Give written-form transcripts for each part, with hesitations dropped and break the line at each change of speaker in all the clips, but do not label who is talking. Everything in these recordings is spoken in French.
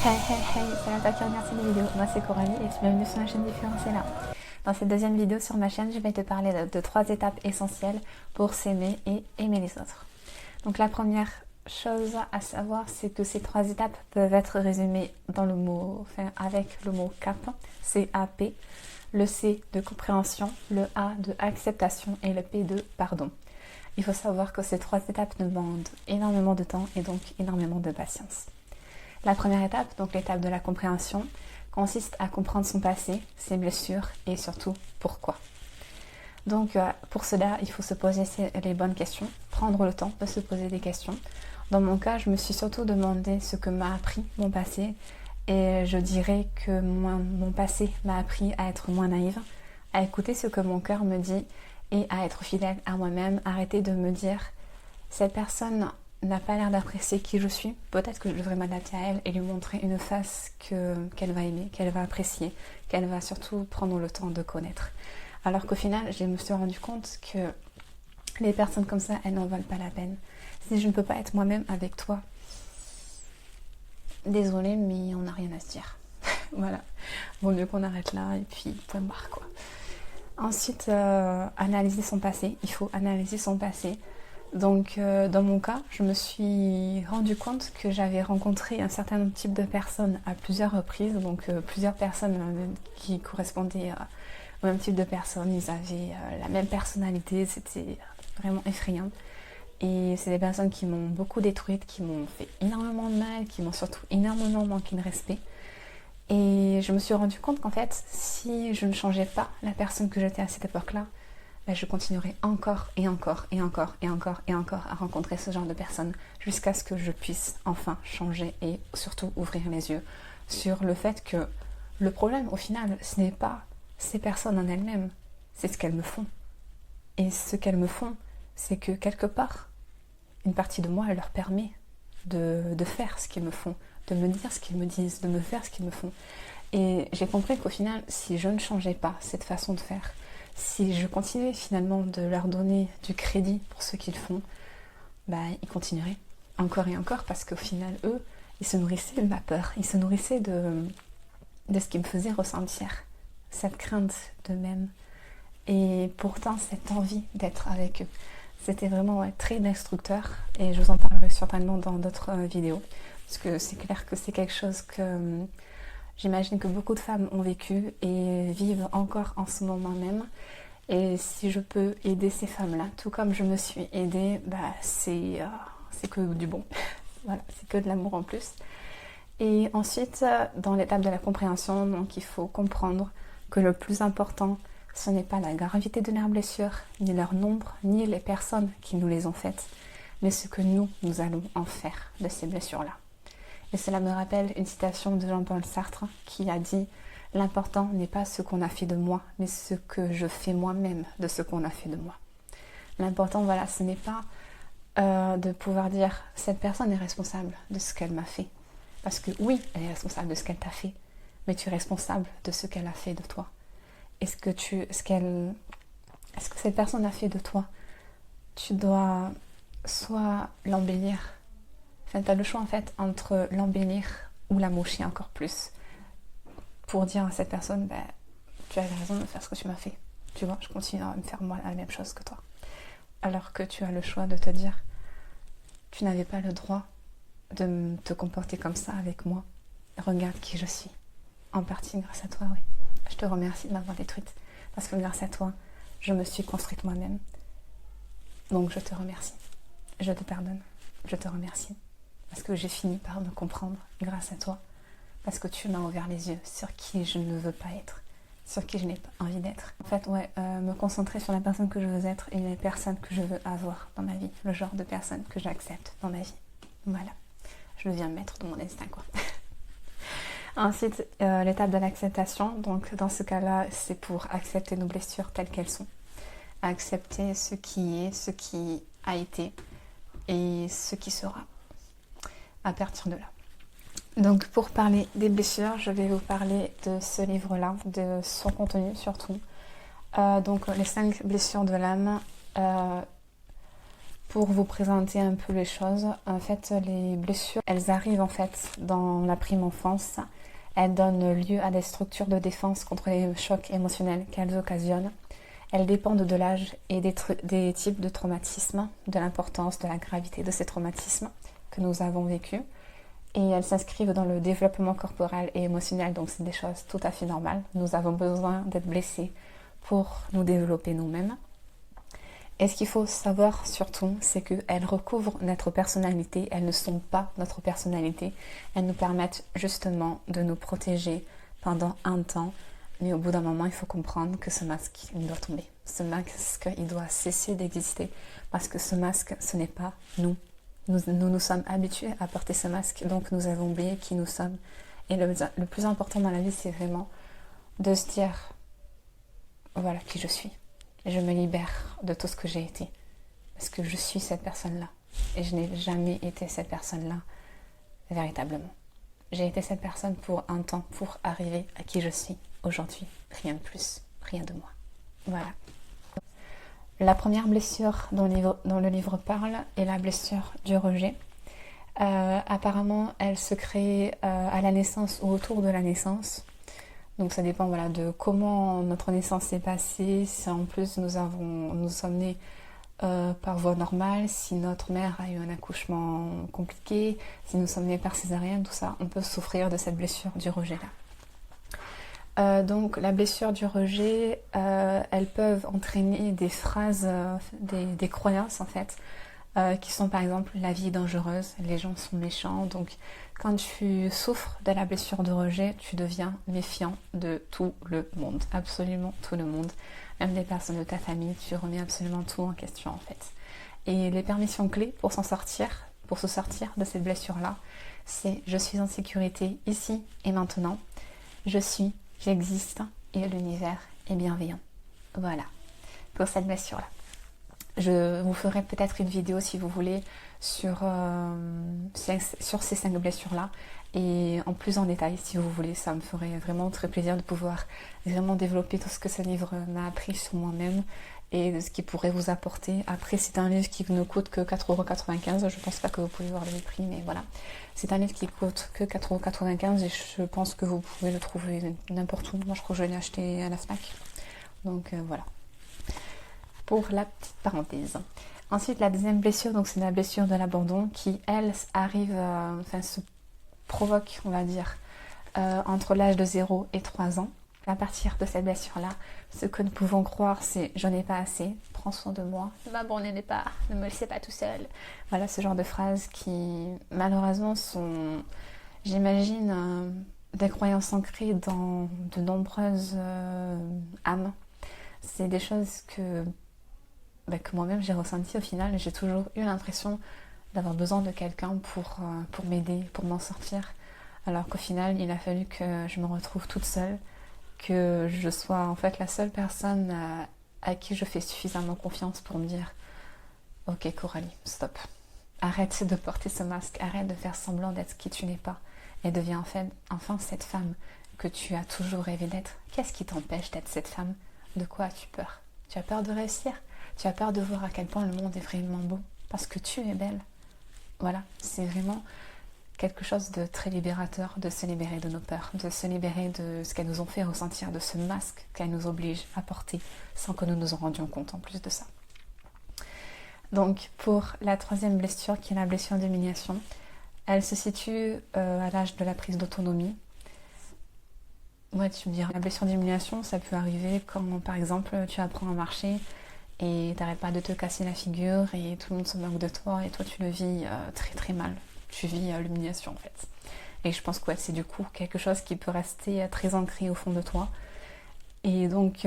Hey hey hey, c'est la qui regarde cette vidéo. Moi c'est Coralie et bienvenue sur ma chaîne Différencez-la. Dans cette deuxième vidéo sur ma chaîne, je vais te parler de 3 étapes essentielles pour s'aimer et aimer les autres. Donc la première chose à savoir, c'est que ces 3 étapes peuvent être résumées dans le mot, avec le mot CAP, C-A-P, le C de compréhension, le A de acceptation et le P de pardon. Il faut savoir que ces 3 étapes demandent énormément de temps et donc énormément de patience. La première étape, donc l'étape de la compréhension, consiste à comprendre son passé, ses blessures et surtout pourquoi. Donc pour cela, il faut se poser les bonnes questions, prendre le temps de se poser des questions. Dans mon cas, je me suis surtout demandé ce que m'a appris mon passé et je dirais que mon passé m'a appris à être moins naïve, à écouter ce que mon cœur me dit et à être fidèle à moi-même, arrêter de me dire cette personne n'a pas l'air d'apprécier qui je suis, peut-être que je devrais m'adapter à elle et lui montrer une face qu'elle va aimer, qu'elle va apprécier, qu'elle va surtout prendre le temps de connaître. Alors qu'au final, je me suis rendu compte que les personnes comme ça, elles n'en valent pas la peine. Si je ne peux pas être moi-même avec toi, désolée, mais on n'a rien à se dire. Voilà, vaut mieux qu'on arrête là et puis point barre quoi. Ensuite, analyser son passé. Il faut analyser son passé. Donc dans mon cas, je me suis rendu compte que j'avais rencontré un certain type de personnes à plusieurs reprises, donc plusieurs personnes qui correspondaient au même type de personnes, ils avaient la même personnalité, c'était vraiment effrayant. Et c'est des personnes qui m'ont beaucoup détruite, qui m'ont fait énormément de mal, qui m'ont surtout énormément manqué de respect. Et je me suis rendu compte qu'en fait, si je ne changeais pas la personne que j'étais à cette époque-là, je continuerai encore et encore et encore et encore et encore à rencontrer ce genre de personnes jusqu'à ce que je puisse enfin changer et surtout ouvrir les yeux sur le fait que le problème au final ce n'est pas ces personnes en elles-mêmes, c'est ce qu'elles me font. Et ce qu'elles me font, c'est que quelque part, une partie de moi elle leur permet de faire ce qu'ils me font, de me dire ce qu'ils me disent, de me faire ce qu'ils me font. Et j'ai compris qu'au final, si je ne changeais pas cette façon de faire, si je continuais finalement de leur donner du crédit pour ce qu'ils font, ils continueraient encore et encore parce qu'au final, eux, ils se nourrissaient de ma peur, ils se nourrissaient de ce qui me faisait ressentir, cette crainte d'eux-mêmes et pourtant cette envie d'être avec eux. C'était vraiment très destructeur et je vous en parlerai certainement dans d'autres vidéos parce que c'est clair que c'est quelque chose que j'imagine que beaucoup de femmes ont vécu et vivent encore en ce moment même. Et si je peux aider ces femmes-là, tout comme je me suis aidée, c'est que du bon. Voilà, c'est que de l'amour en plus. Et ensuite, dans l'étape de la compréhension, donc il faut comprendre que le plus important, ce n'est pas la gravité de leurs blessures, ni leur nombre, ni les personnes qui nous les ont faites, mais ce que nous allons en faire de ces blessures-là. Et cela me rappelle une citation de Jean-Paul Sartre qui a dit « L'important n'est pas ce qu'on a fait de moi, mais ce que je fais moi-même de ce qu'on a fait de moi. » L'important, voilà, ce n'est pas de pouvoir dire « Cette personne est responsable de ce qu'elle m'a fait. » Parce que oui, elle est responsable de ce qu'elle t'a fait, mais tu es responsable de ce qu'elle a fait de toi. Est-ce que cette personne a fait de toi, tu dois soit l'embellir. Enfin, tu as le choix en fait entre l'embellir ou la mocher encore plus pour dire à cette personne tu avais raison de faire ce que tu m'as fait, tu vois, je continue à me faire moi la même chose que toi, alors que tu as le choix de te dire tu n'avais pas le droit de te comporter comme ça avec moi, regarde qui je suis, en partie grâce à toi, oui, je te remercie de m'avoir détruite parce que grâce à toi je me suis construite moi-même, donc je te remercie, je te pardonne, je te remercie parce que j'ai fini par me comprendre grâce à toi, parce que tu m'as ouvert les yeux sur qui je ne veux pas être, sur qui je n'ai pas envie d'être. En fait, me concentrer sur la personne que je veux être et les personnes que je veux avoir dans ma vie, le genre de personne que j'accepte dans ma vie. Voilà, je deviens maître de mon destin, quoi. Ensuite, l'étape de l'acceptation. Donc, dans ce cas-là, c'est pour accepter nos blessures telles qu'elles sont, accepter ce qui est, ce qui a été et ce qui sera à partir de là. Donc pour parler des blessures, je vais vous parler de ce livre-là, de son contenu surtout. Donc les 5 blessures de l'âme. Pour vous présenter un peu les choses, en fait, les blessures, elles arrivent en fait dans la prime enfance. Elles donnent lieu à des structures de défense contre les chocs émotionnels qu'elles occasionnent. Elles dépendent de l'âge et des types de traumatismes, de l'importance, de la gravité de ces traumatismes que nous avons vécus. Et elles s'inscrivent dans le développement corporel et émotionnel, donc c'est des choses tout à fait normales. Nous avons besoin d'être blessés pour nous développer nous-mêmes. Et ce qu'il faut savoir surtout, c'est qu'elles recouvrent notre personnalité, elles ne sont pas notre personnalité, elles nous permettent justement de nous protéger pendant un temps, mais au bout d'un moment, il faut comprendre que ce masque, il doit tomber. Ce masque, il doit cesser d'exister, parce que ce masque, ce n'est pas nous. Nous sommes habitués à porter ce masque, donc nous avons oublié qui nous sommes. Et le plus important dans la vie, c'est vraiment de se dire, voilà qui je suis. Je me libère de tout ce que j'ai été. Parce que je suis cette personne-là. Et je n'ai jamais été cette personne-là véritablement. J'ai été cette personne pour un temps, pour arriver à qui je suis aujourd'hui. Rien de plus, rien de moins. Voilà. La première blessure dont le livre parle est la blessure du rejet. Apparemment, elle se crée à la naissance ou autour de la naissance. Donc ça dépend voilà, de comment notre naissance s'est passée, si en plus nous sommes nés par voie normale, si notre mère a eu un accouchement compliqué, si nous sommes nés par césarienne, tout ça, on peut souffrir de cette blessure du rejet-là. Donc la blessure du rejet, elles peuvent entraîner des phrases, des croyances en fait, qui sont par exemple la vie est dangereuse, les gens sont méchants. Donc quand tu souffres de la blessure de rejet, tu deviens méfiant de tout le monde, absolument tout le monde, même des personnes de ta famille, tu remets absolument tout en question en fait. Et les permissions clés pour s'en sortir, pour se sortir de cette blessure-là, c'est je suis en sécurité ici et maintenant, j'existe et l'univers est bienveillant. Voilà, pour cette blessure-là. Je vous ferai peut-être une vidéo si vous voulez sur ces 5 blessures-là et en plus en détail si vous voulez. Ça me ferait vraiment très plaisir de pouvoir vraiment développer tout ce que ce livre m'a appris sur moi-même et ce qu'il pourrait vous apporter. Après, c'est un livre qui ne coûte que 4,95 €. Je pense pas que vous pouvez voir le prix, mais voilà. C'est un livre qui coûte que 4,95 € et je pense que vous pouvez le trouver n'importe où. Moi, je crois que je l'ai acheté à la FNAC. Donc voilà. Pour la petite parenthèse. Ensuite, la deuxième blessure, donc c'est la blessure de l'abandon qui, elle, arrive, se provoque, on va dire, entre l'âge de 0 et 3 ans. À partir de cette blessure-là, ce que nous pouvons croire, c'est « je n'ai pas assez, prends soin de moi, ne m'abandonnez pas, ne me laissez pas tout seul ». Voilà ce genre de phrases qui, malheureusement, sont, j'imagine, des croyances ancrées dans de nombreuses âmes. C'est des choses que moi-même j'ai ressenti au final. J'ai toujours eu l'impression d'avoir besoin de quelqu'un pour m'aider, pour m'en sortir. Alors qu'au final, il a fallu que je me retrouve toute seule, que je sois en fait la seule personne à qui je fais suffisamment confiance pour me dire « Ok Coralie, stop. Arrête de porter ce masque, arrête de faire semblant d'être qui tu n'es pas et deviens enfin cette femme que tu as toujours rêvé d'être. Qu'est-ce qui t'empêche d'être cette femme ? De quoi as-tu peur ? Tu as peur de réussir ? Tu as peur de voir à quel point le monde est vraiment beau parce que tu es belle. » Voilà, c'est vraiment quelque chose de très libérateur, de se libérer de nos peurs, de se libérer de ce qu'elles nous ont fait ressentir, de ce masque qu'elles nous obligent à porter sans que nous nous en rendions compte en plus de ça. Donc pour la troisième blessure, qui est la blessure d'humiliation, elle se situe à l'âge de la prise d'autonomie. Ouais, tu me diras, la blessure d'humiliation, ça peut arriver quand, par exemple, tu apprends à marcher et t'arrêtes pas de te casser la figure et tout le monde se moque de toi et toi tu le vis très très mal. Tu vis l'humiliation en fait. Et je pense que ouais, c'est du coup quelque chose qui peut rester très ancré au fond de toi. Et donc,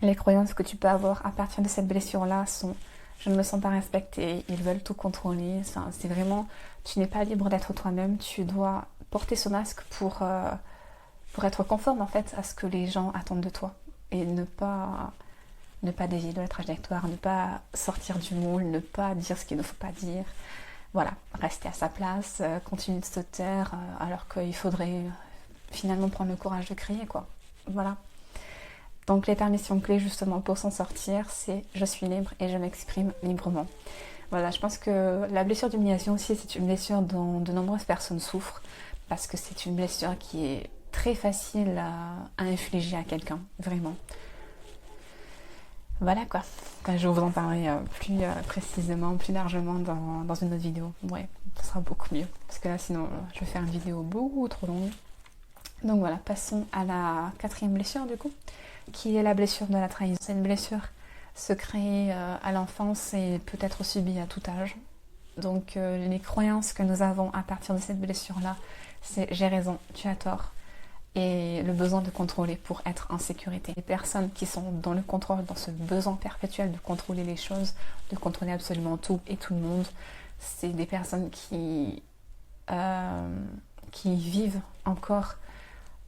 les croyances que tu peux avoir à partir de cette blessure-là sont « je ne me sens pas respectée, ils veulent tout contrôler ». Enfin, c'est vraiment, tu n'es pas libre d'être toi-même, tu dois porter ce masque pour être conforme en fait à ce que les gens attendent de toi. Et ne pas dévier de la trajectoire, ne pas sortir du moule, ne pas dire ce qu'il ne faut pas dire. Voilà, rester à sa place, continuer de se taire, alors qu'il faudrait finalement prendre le courage de crier, quoi. Voilà. Donc les permissions clés justement pour s'en sortir, c'est je suis libre et je m'exprime librement. Voilà, je pense que la blessure d'humiliation aussi, c'est une blessure dont de nombreuses personnes souffrent parce que c'est une blessure qui est très facile à infliger à quelqu'un, vraiment. Voilà quoi. Enfin, je vais vous en parler plus précisément, plus largement dans une autre vidéo. Ouais, ce sera beaucoup mieux. Parce que là, sinon, je vais faire une vidéo beaucoup trop longue. Donc voilà, passons à la quatrième blessure du coup, qui est la blessure de la trahison. Cette blessure se crée à l'enfance et peut être subie à tout âge. Donc les croyances que nous avons à partir de cette blessure-là, c'est j'ai raison, tu as tort. Et le besoin de contrôler pour être en sécurité. Les personnes qui sont dans le contrôle, dans ce besoin perpétuel de contrôler les choses, de contrôler absolument tout et tout le monde, c'est des personnes qui vivent encore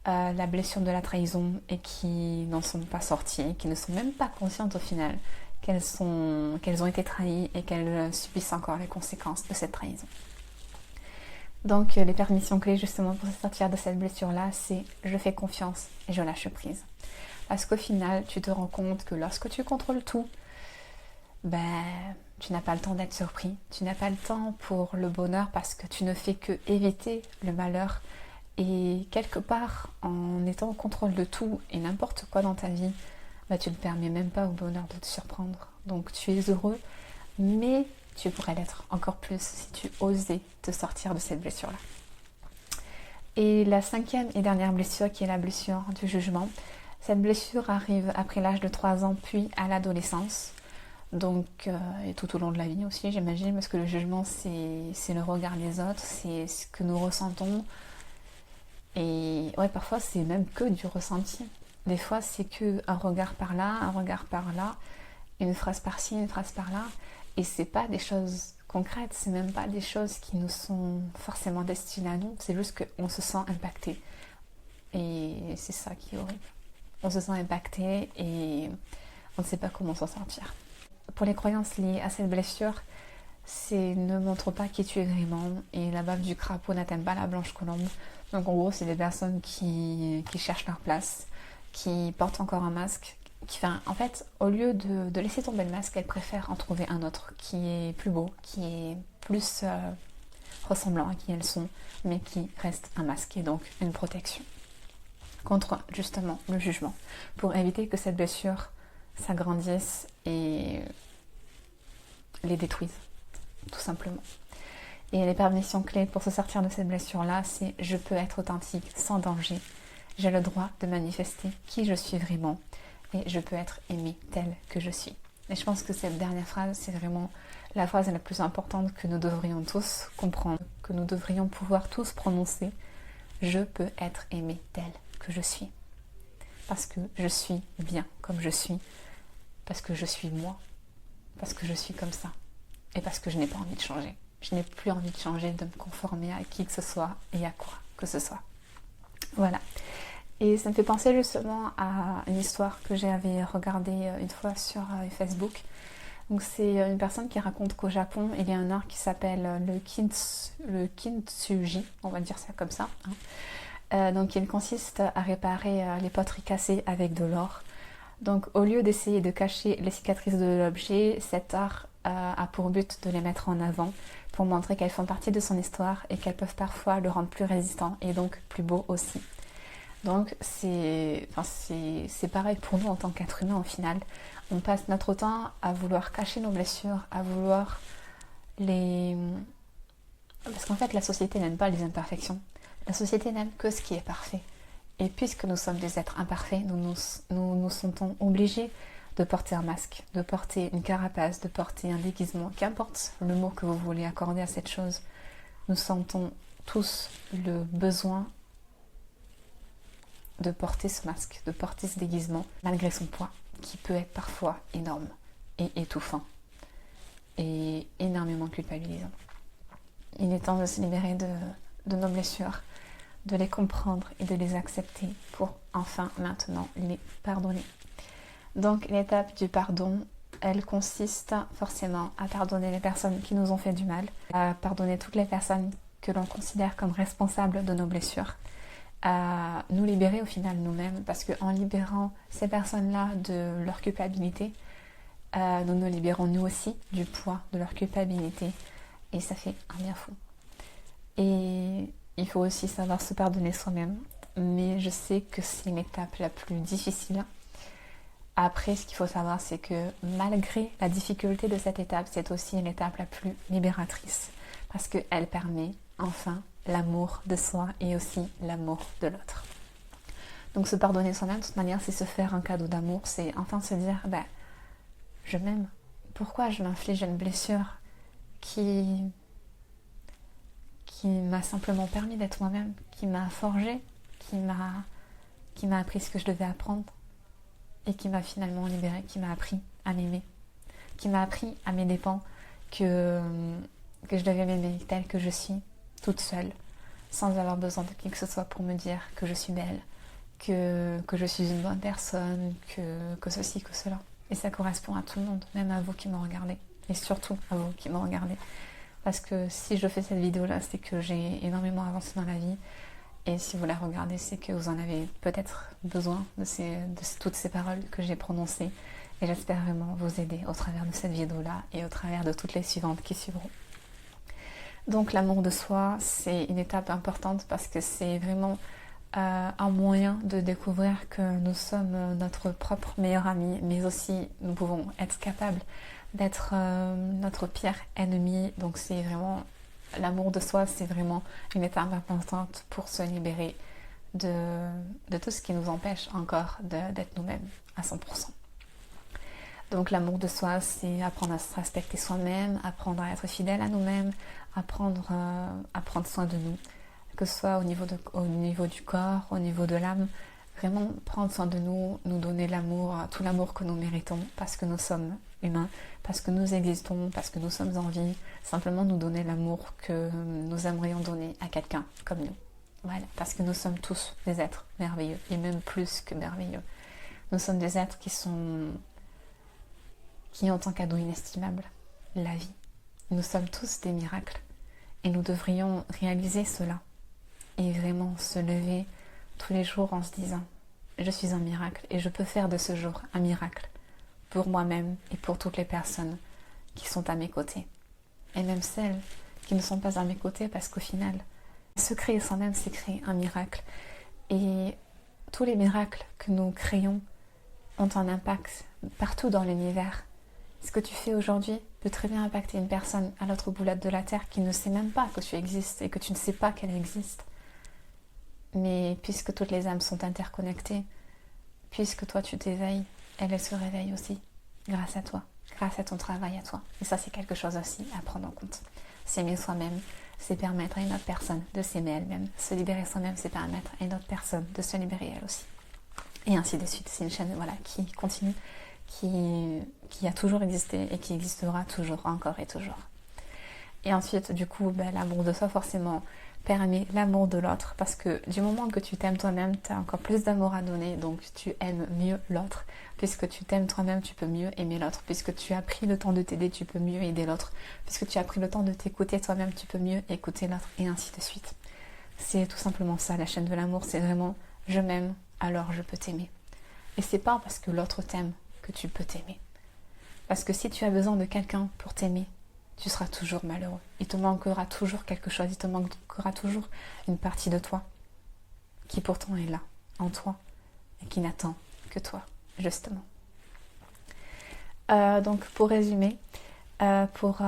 la blessure de la trahison et qui n'en sont pas sorties, qui ne sont même pas conscientes au final qu'elles ont été trahies et qu'elles subissent encore les conséquences de cette trahison. Donc les permissions clés justement pour sortir de cette blessure-là, c'est je fais confiance et je lâche prise. Parce qu'au final, tu te rends compte que lorsque tu contrôles tout, tu n'as pas le temps d'être surpris, tu n'as pas le temps pour le bonheur parce que tu ne fais que éviter le malheur. Et quelque part, en étant au contrôle de tout et n'importe quoi dans ta vie, tu ne permets même pas au bonheur de te surprendre. Donc tu es heureux, mais tu pourrais l'être encore plus si tu osais te sortir de cette blessure-là. Et la cinquième et dernière blessure, qui est la blessure du jugement. Cette blessure arrive après l'âge de 3 ans, puis à l'adolescence. Donc, et tout au long de la vie aussi, j'imagine, parce que le jugement, c'est le regard des autres, c'est ce que nous ressentons. Et ouais, parfois, c'est même que du ressenti. Des fois, c'est que un regard par là, un regard par là, une phrase par-ci, une phrase par-là. Et c'est pas des choses concrètes, c'est même pas des choses qui nous sont forcément destinées à nous, c'est juste qu'on se sent impacté. Et c'est ça qui est horrible. On se sent impacté et on ne sait pas comment s'en sortir. Pour les croyances liées à cette blessure, c'est ne montre pas qui tu es vraiment et la bave du crapaud n'atteint pas la blanche colombe. Donc en gros, c'est des personnes qui cherchent leur place, qui portent encore un masque, en fait, au lieu de laisser tomber le masque, elles préfèrent en trouver un autre qui est plus beau, qui est plus ressemblant à qui elles sont, mais qui reste un masque et donc une protection contre justement le jugement, pour éviter que cette blessure s'agrandisse et les détruise, tout simplement. Et les permissions clés pour se sortir de cette blessure-là, c'est je peux être authentique sans danger, j'ai le droit de manifester qui je suis vraiment, et je peux être aimée telle que je suis. Et je pense que cette dernière phrase, c'est vraiment la phrase la plus importante que nous devrions tous comprendre, que nous devrions pouvoir tous prononcer. Je peux être aimée telle que je suis. Parce que je suis bien comme je suis. Parce que je suis moi. Parce que je suis comme ça. Et parce que je n'ai pas envie de changer. Je n'ai plus envie de changer, de me conformer à qui que ce soit et à quoi que ce soit. Voilà. Et ça me fait penser justement à une histoire que j'avais regardée une fois sur Facebook. Donc c'est une personne qui raconte qu'au Japon, il y a un art qui s'appelle le kintsugi, on va dire ça comme ça. Donc il consiste à réparer les poteries cassées avec de l'or. Donc au lieu d'essayer de cacher les cicatrices de l'objet, cet art a pour but de les mettre en avant pour montrer qu'elles font partie de son histoire et qu'elles peuvent parfois le rendre plus résistant et donc plus beau aussi. Donc c'est pareil pour nous en tant qu'être humain au final. On passe notre temps à vouloir cacher nos blessures, à vouloir les... Parce qu'en fait la société n'aime pas les imperfections. La société n'aime que ce qui est parfait. Et puisque nous sommes des êtres imparfaits, nous nous sentons obligés de porter un masque, de porter une carapace, de porter un déguisement, qu'importe le mot que vous voulez accorder à cette chose. Nous sentons tous le besoin de porter ce masque, de porter ce déguisement, malgré son poids, qui peut être parfois énorme et étouffant et énormément culpabilisant. Il est temps de se libérer de nos blessures, de les comprendre et de les accepter pour enfin maintenant les pardonner. Donc l'étape du pardon, elle consiste forcément à pardonner les personnes qui nous ont fait du mal, à pardonner toutes les personnes que l'on considère comme responsables de nos blessures à nous libérer au final nous-mêmes, parce qu'en libérant ces personnes-là de leur culpabilité, nous nous libérons nous aussi du poids de leur culpabilité, et ça fait un bien fou. Et il faut aussi savoir se pardonner soi-même, mais je sais que c'est l'étape la plus difficile. Après, ce qu'il faut savoir, c'est que malgré la difficulté de cette étape, c'est aussi l'étape la plus libératrice, parce qu'elle permet enfin l'amour de soi et aussi l'amour de l'autre. Donc se pardonner soi-même, de toute manière, c'est se faire un cadeau d'amour, c'est enfin se dire, je m'aime. Pourquoi je m'inflige une blessure qui m'a simplement permis d'être moi-même, qui m'a forgé, qui m'a appris ce que je devais apprendre et qui m'a finalement libérée, qui m'a appris à m'aimer, qui m'a appris à mes dépens que je devais m'aimer telle que je suis, toute seule, sans avoir besoin de qui que ce soit pour me dire que je suis belle, que je suis une bonne personne, que ceci, que cela. Et ça correspond à tout le monde, même à vous qui me regardez, et surtout à vous qui me regardez. Parce que si je fais cette vidéo-là, c'est que j'ai énormément avancé dans la vie. Et si vous la regardez, c'est que vous en avez peut-être besoin de toutes ces paroles que j'ai prononcées. Et j'espère vraiment vous aider au travers de cette vidéo-là et au travers de toutes les suivantes qui suivront. Donc l'amour de soi, c'est une étape importante parce que c'est vraiment un moyen de découvrir que nous sommes notre propre meilleur ami, mais aussi nous pouvons être capables d'être notre pire ennemi. Donc c'est vraiment l'amour de soi, c'est vraiment une étape importante pour se libérer de tout ce qui nous empêche encore d'être nous-mêmes à 100%. Donc l'amour de soi, c'est apprendre à se respecter soi-même, apprendre à être fidèle à nous-mêmes, apprendre à prendre soin de nous, que ce soit au niveau du corps, au niveau de l'âme, vraiment prendre soin de nous, nous donner l'amour, tout l'amour que nous méritons, parce que nous sommes humains, parce que nous existons, parce que nous sommes en vie, simplement nous donner l'amour que nous aimerions donner à quelqu'un comme nous. Voilà, parce que nous sommes tous des êtres merveilleux, et même plus que merveilleux. Nous sommes des êtres qui ont un cadeau inestimable, la vie. Nous sommes tous des miracles, et nous devrions réaliser cela, et vraiment se lever tous les jours en se disant « Je suis un miracle et je peux faire de ce jour un miracle pour moi-même et pour toutes les personnes qui sont à mes côtés. » Et même celles qui ne sont pas à mes côtés, parce qu'au final, se créer soi-même, c'est créer un miracle. Et tous les miracles que nous créons ont un impact partout dans l'univers. Ce que tu fais aujourd'hui peut très bien impacter une personne à l'autre bout de la terre qui ne sait même pas que tu existes et que tu ne sais pas qu'elle existe. Mais puisque toutes les âmes sont interconnectées, puisque toi tu t'éveilles, elle se réveille aussi, grâce à toi, grâce à ton travail à toi. Et ça, c'est quelque chose aussi à prendre en compte. S'aimer soi-même, c'est permettre à une autre personne de s'aimer elle-même. Se libérer soi-même, c'est permettre à une autre personne de se libérer elle aussi. Et ainsi de suite. C'est une chaîne qui continue, qui a toujours existé et qui existera toujours, encore et toujours. Et ensuite, du coup, l'amour de soi, forcément, permet l'amour de l'autre, parce que du moment que tu t'aimes toi-même, tu as encore plus d'amour à donner, donc tu aimes mieux l'autre. Puisque tu t'aimes toi-même, tu peux mieux aimer l'autre. Puisque tu as pris le temps de t'aider, tu peux mieux aider l'autre. Puisque tu as pris le temps de t'écouter toi-même, tu peux mieux écouter l'autre, et ainsi de suite. C'est tout simplement ça, la chaîne de l'amour, c'est vraiment « je m'aime, alors je peux t'aimer ». Et c'est pas parce que l'autre t'aime que tu peux t'aimer. Parce que si tu as besoin de quelqu'un pour t'aimer, tu seras toujours malheureux. Il te manquera toujours quelque chose, il te manquera toujours une partie de toi qui pourtant est là, en toi, et qui n'attend que toi, justement. Donc pour résumer, pour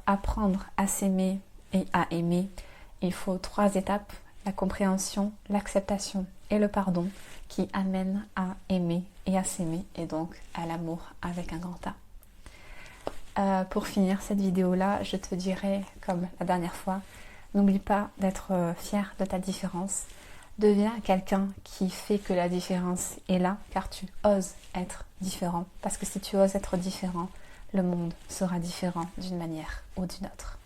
apprendre à s'aimer et à aimer, il faut 3 étapes: la compréhension, l'acceptation et le pardon, qui amènent à aimer et à s'aimer, et donc à l'amour avec un grand A. Pour finir cette vidéo-là, je te dirais, comme la dernière fois, n'oublie pas d'être fier de ta différence. Deviens quelqu'un qui fait que la différence est là, car tu oses être différent. Parce que si tu oses être différent, le monde sera différent d'une manière ou d'une autre.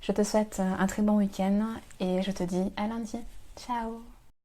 Je te souhaite un très bon week-end et je te dis à lundi. Ciao!